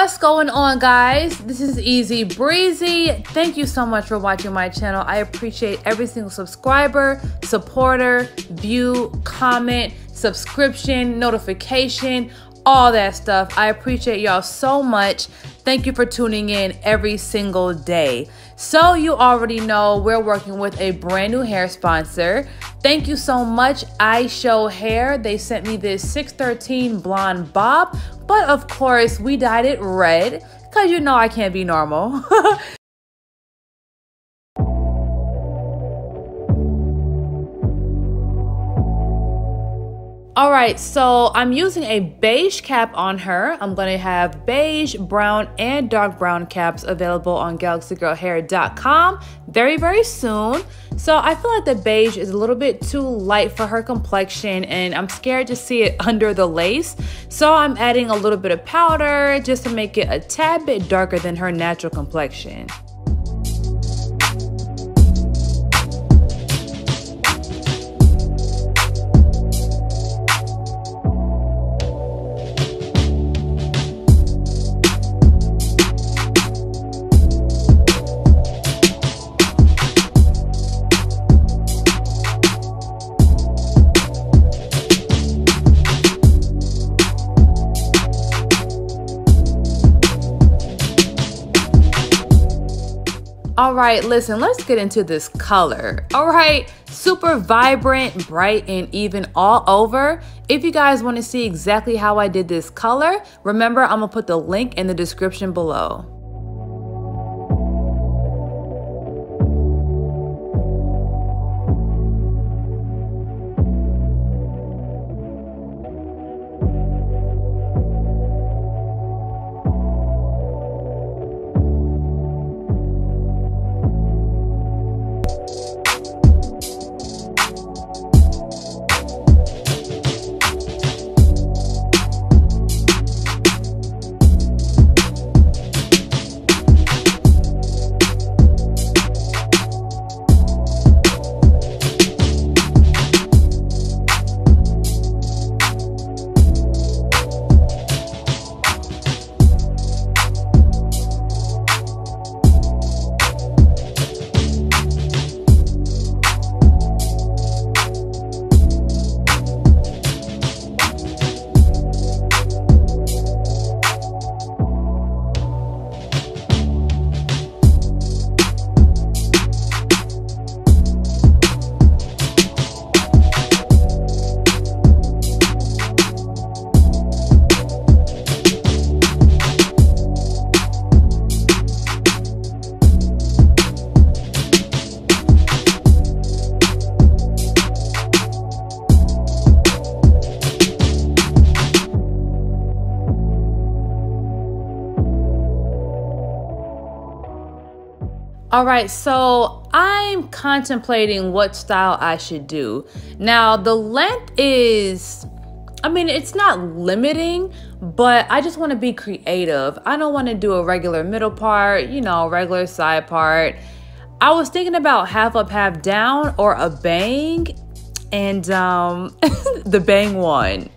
What's going on, guys? This is Easy Breezy. Thank you so much for watching my channel. I appreciate every single subscriber, supporter, view, comment, subscription, notification, all that stuff. I appreciate y'all so much. Thank you for tuning in every single day. So you already know we're working with a brand new hair sponsor. Thank you so much, Ishow Hair. They sent me this 613 blonde bob, but of course we dyed it red because you know I can't be normal. All right, so I'm using a beige cap on her. I'm gonna have beige, brown, and dark brown caps available on galaxygirlhair.com very, very soon. So I feel like the beige is a little bit too light for her complexion and I'm scared to see it under the lace. So I'm adding a little bit of powder just to make it a tad bit darker than her natural complexion. All right, listen, let's get into this color. All right, super vibrant, bright, and even all over. If you guys want to see exactly how I did this color, remember I'm gonna put the link in the description below. All right, so I'm contemplating what style I should do. Now, the length is, I mean, it's not limiting, but I just want to be creative. I don't want to do a regular middle part, you know, regular side part. I was thinking about half up, half down, or a bang, and the bang one.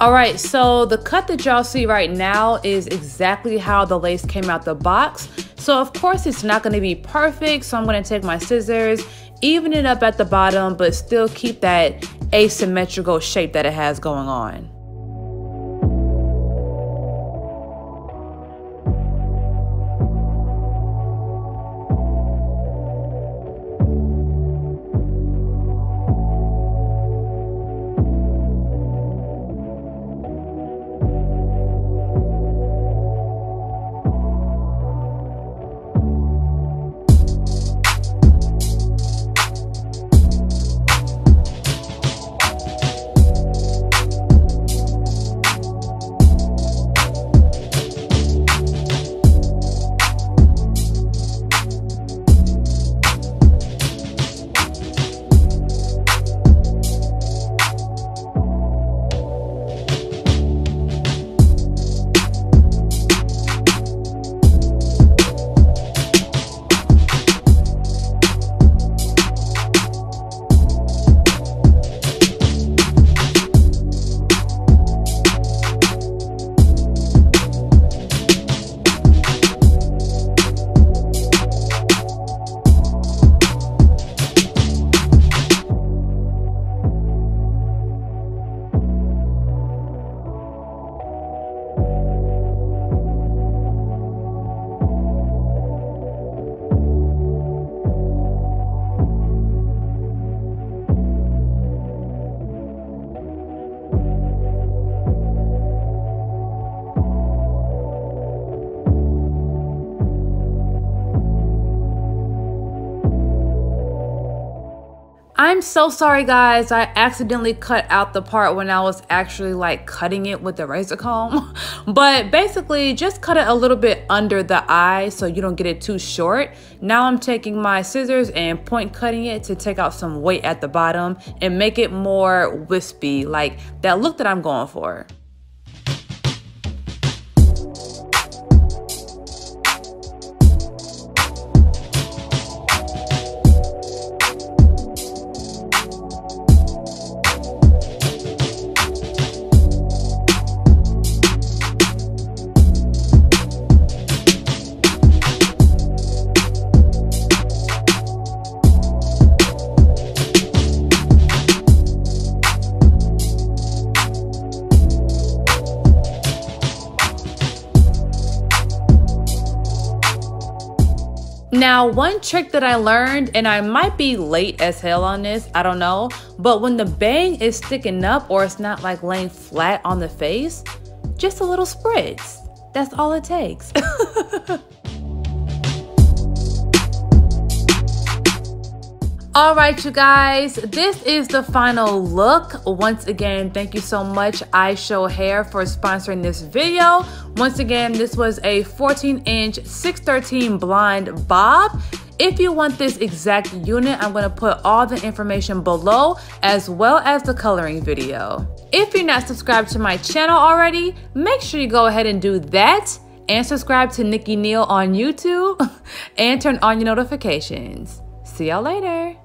All right, so the cut that y'all see right now is exactly how the lace came out the box. So of course it's not gonna be perfect, so I'm gonna take my scissors, even it up at the bottom, but still keep that asymmetrical shape that it has going on. I'm so sorry guys, I accidentally cut out the part when I was actually like cutting it with the razor comb. But basically just cut it a little bit under the eye so you don't get it too short. Now I'm taking my scissors and point cutting it to take out some weight at the bottom and make it more wispy, like that look that I'm going for. Now, one trick that I learned, and I might be late as hell on this, I don't know, but when the bang is sticking up or it's not like laying flat on the face, just a little spritz. That's all it takes. All right, you guys, this is the final look. Once again, thank you so much, Ishow Hair, for sponsoring this video. Once again, this was a 14-inch 613 blonde bob. If you want this exact unit, I'm gonna put all the information below, as well as the coloring video. If you're not subscribed to my channel already, make sure you go ahead and do that, and subscribe to Nikki Neal on YouTube, and turn on your notifications. See y'all later.